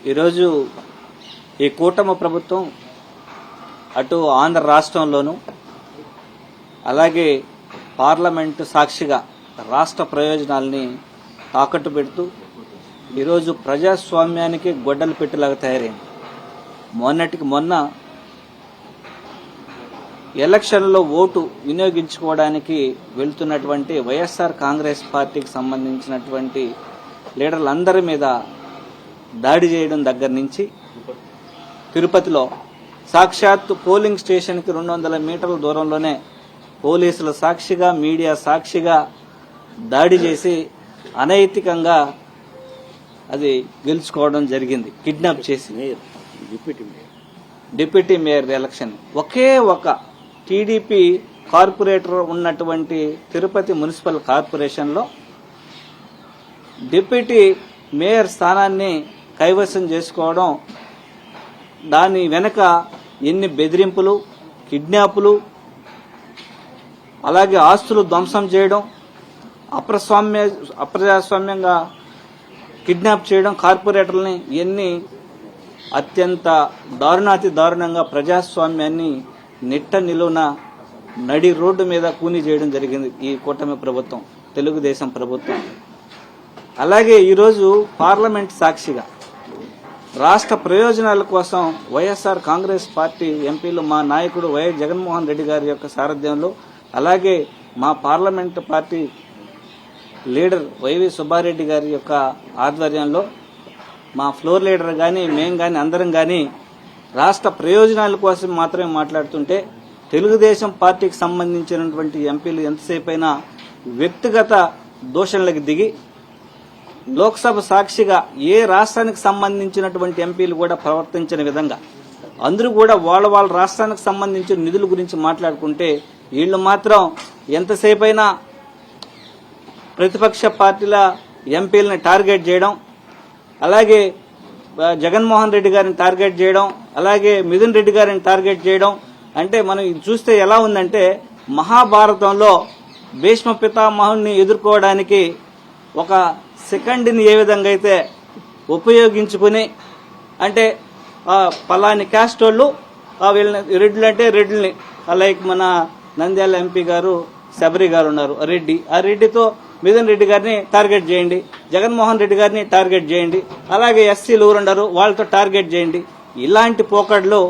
ఈరోజు ఈ కూటమి ప్రభుత్వం అటు ఆంధ్ర రాష్ట్రంలోనూ అలాగే పార్లమెంటు సాక్షిగా రాష్ట్ర ప్రయోజనాల్ని తాకట్టు పెడుతూ ఈరోజు ప్రజాస్వామ్యానికి గొడ్డలు పెట్టేలాగా తయారైంది. మొన్నటికి మొన్న ఎలక్షన్లో ఓటు వినియోగించుకోవడానికి వెళ్తున్నటువంటి వైఎస్ఆర్ కాంగ్రెస్ పార్టీకి సంబంధించినటువంటి లీడర్లందరి మీద దాడి చేయడం దగ్గర నుంచి తిరుపతిలో సాక్షాత్తు పోలింగ్ స్టేషన్కి 200 మీటర్ల దూరంలోనే పోలీసుల సాక్షిగా మీడియా సాక్షిగా దాడి చేసి అనైతికంగా అది గెలుచుకోవడం జరిగింది. కిడ్నాప్ చేసి డిప్యూటీ మేయర్ ఎలక్షన్ ఒకే ఒక టీడీపీ కార్పొరేటర్ ఉన్నటువంటి తిరుపతి మున్సిపల్ కార్పొరేషన్లో డిప్యూటీ మేయర్ స్థానాన్ని కైవసం చేసుకోవడం, దాని వెనక ఎన్ని బెదిరింపులు, కిడ్నాపులు, అలాగే ఆస్తులు ధ్వంసం చేయడం, అప్రజాస్వామ్యంగా కిడ్నాప్ చేయడం, కార్పొరేటర్లని ఎన్ని అత్యంత దారుణాతి దారుణంగా ప్రజాస్వామ్యాన్ని నిట్ట నిలువున నడి రోడ్డు మీద కూని చేయడం జరిగింది ఈ కూటమి ప్రభుత్వం, తెలుగుదేశం ప్రభుత్వం. అలాగే ఈరోజు పార్లమెంట్ సాక్షిగా రాష్ట్ర ప్రయోజనాల కోసం వైఎస్ఆర్ కాంగ్రెస్ పార్టీ ఎంపీలు మా నాయకుడు వైఎస్ జగన్మోహన్ రెడ్డి గారి యొక్క సారథ్యంలో, అలాగే మా parliament party leader YV Subbareddy గారి యొక్క ఆధ్వర్యంలో మా ఫ్లోర్ లీడర్ కానీ మేం కానీ అందరం కానీ రాష్ట్ర ప్రయోజనాల కోసం మాత్రమే మాట్లాడుతుంటే తెలుగుదేశం పార్టీకి సంబంధించినటువంటి ఎంపీలు ఎంతసేపైనా వ్యక్తిగత దూషణలకు దిగి లోక్సభ సాక్షిగా ఏ రాష్ట్రానికి సంబంధించినటువంటి ఎంపీలు కూడా ప్రవర్తించిన విధంగా అందరూ కూడా వాళ్ళ రాష్ట్రానికి సంబంధించిన నిధుల గురించి మాట్లాడుకుంటే వీళ్ళు మాత్రం ఎంతసేపైనా ప్రతిపక్ష పార్టీల ఎంపీలను టార్గెట్ చేయడం, అలాగే జగన్మోహన్ రెడ్డి గారిని టార్గెట్ చేయడం, అలాగే మిథున్ రెడ్డి గారిని టార్గెట్ చేయడం. అంటే మనం ఇది చూస్తే ఎలా ఉందంటే మహాభారతంలో భీష్మ పితామహుని ఎదుర్కోవడానికి ఒక సెకండ్ని ఏ విధంగా అయితే ఉపయోగించుకుని, అంటే పలాని క్యాస్ట్ వాళ్ళు వీళ్ళని రెడ్లు అంటే రెడ్లని, లైక్ మన నంద్యాల ఎంపీ గారు శబరి గారు ఉన్నారు రెడ్డి, ఆ రెడ్డితో మిథున్ రెడ్డి గారిని టార్గెట్ చేయండి, జగన్మోహన్ రెడ్డి గారిని టార్గెట్ చేయండి, అలాగే ఎస్సీలు ఎవరున్నారు వాళ్ళతో టార్గెట్ చేయండి. ఇలాంటి పోకడ్లు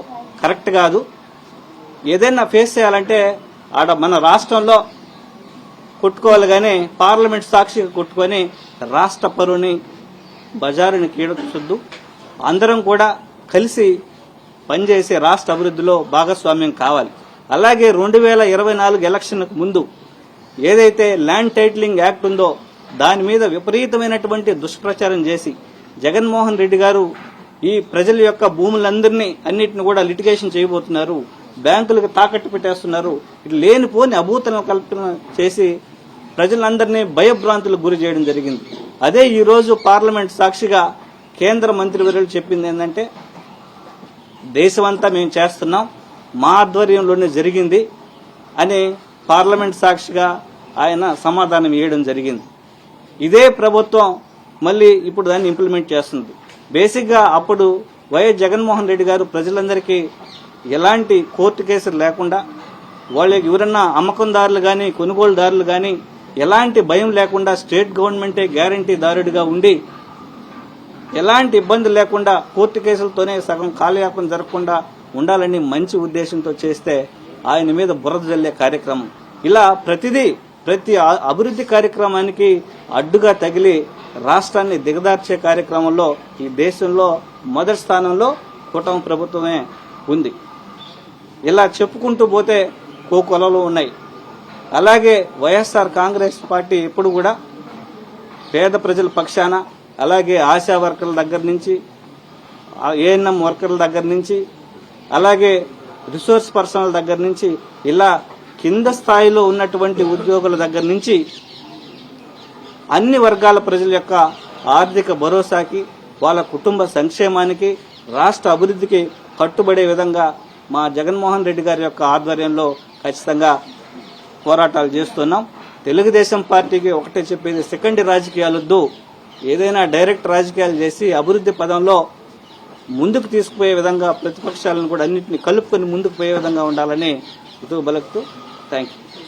కరెక్ట్ కాదు. ఏదైనా ఫేస్ చేయాలంటే ఆడ మన రాష్ట్రంలో కొట్టుకోవాలి కానీ పార్లమెంట్ సాక్షిగా కొట్టుకొని రాష్ట్ర పరువుని బజారుని కీడొద్దు. అందరం కూడా కలిసి పనిచేసే రాష్ట్ర అభివృద్ధిలో భాగస్వామ్యం కావాలి. అలాగే 2024 ఎలక్షన్కు ముందు ఏదైతే ల్యాండ్ టైటిలింగ్ యాక్ట్ ఉందో దాని మీద విపరీతమైనటువంటి దుష్ప్రచారం చేసి జగన్మోహన్ రెడ్డి గారు ఈ ప్రజల యొక్క భూములందరినీ అన్నిటిని కూడా లిటిగేషన్ చేయబోతున్నారు, బ్యాంకులకు తాకట్టు పెట్టేస్తున్నారు, ఇటు లేనిపోని అభూతలను కల్పన చేసి ప్రజలందరినీ భయభ్రాంతులకు గురి చేయడం జరిగింది. అదే ఈ రోజు పార్లమెంట్ సాక్షిగా కేంద్ర మంత్రివర్యులు చెప్పింది ఏంటంటే దేశమంతా మేము చేస్తున్నాం, మా ఆధ్వర్యంలోనే జరిగింది అని పార్లమెంట్ సాక్షిగా ఆయన సమాధానం ఇవ్వడం జరిగింది. ఇదే ప్రభుత్వం మళ్ళీ ఇప్పుడు దాన్ని ఇంప్లిమెంట్ చేస్తుంది. బేసిక్గా అప్పుడు వైఎస్ జగన్మోహన్ రెడ్డి గారు ప్రజలందరికీ ఎలాంటి కోర్టు కేసులు లేకుండా, వాళ్ళకి ఎవరన్నా అమ్మకందారులు కానీ కొనుగోలుదారులు కానీ ఎలాంటి భయం లేకుండా స్టేట్ గవర్నమెంటే గ్యారంటీదారుడిగా ఉండి ఎలాంటి ఇబ్బంది లేకుండా కోర్టు కేసులతోనే సగం కాలయాపన జరగకుండా ఉండాలని మంచి ఉద్దేశంతో చేస్తే ఆయన మీద బురద జల్లే కార్యక్రమం, ఇలా ప్రతి అభివృద్ధి కార్యక్రమానికి అడ్డుగా తగిలి రాష్ట్రాన్ని దిగదార్చే కార్యక్రమంలో ఈ దేశంలో మొదటి స్థానంలో కూటమి ప్రభుత్వమే ఉంది. ఇలా చెప్పుకుంటూ పోతే కోకొలలు ఉన్నాయి. అలాగే వైఎస్ఆర్ కాంగ్రెస్ పార్టీ ఎప్పుడు కూడా పేద ప్రజల పక్షాన, అలాగే ఆశా వర్కర్ల దగ్గర నుంచి, ఏఎన్ఎం వర్కర్ల దగ్గర నుంచి, అలాగే రిసోర్స్ పర్సనల్ దగ్గర నుంచి, ఇలా కింద స్థాయిలో ఉన్నటువంటి ఉద్యోగుల దగ్గర నుంచి అన్ని వర్గాల ప్రజల యొక్క ఆర్థిక భరోసాకి, వాళ్ళ కుటుంబ సంక్షేమానికి, రాష్ట్ర అభివృద్ధికి కట్టుబడే విధంగా మా జగన్మోహన్ రెడ్డి గారి యొక్క ఆధ్వర్యంలో ఖచ్చితంగా పోరాటాలు చేస్తున్నాం. తెలుగుదేశం పార్టీకి ఒకటే చెప్పేది, సెకండరీ రాజకీయాలొద్దు. ఏదైనా డైరెక్ట్ రాజకీయాలు చేసి అభివృద్ధి పదంలో ముందుకు తీసుకుపోయే విధంగా ప్రతిపక్షాలను కూడా అన్నింటినీ కలుపుకొని ముందుకు పోయే విధంగా ఉండాలని హితవు పలుకుతూ థ్యాంక్ యూ.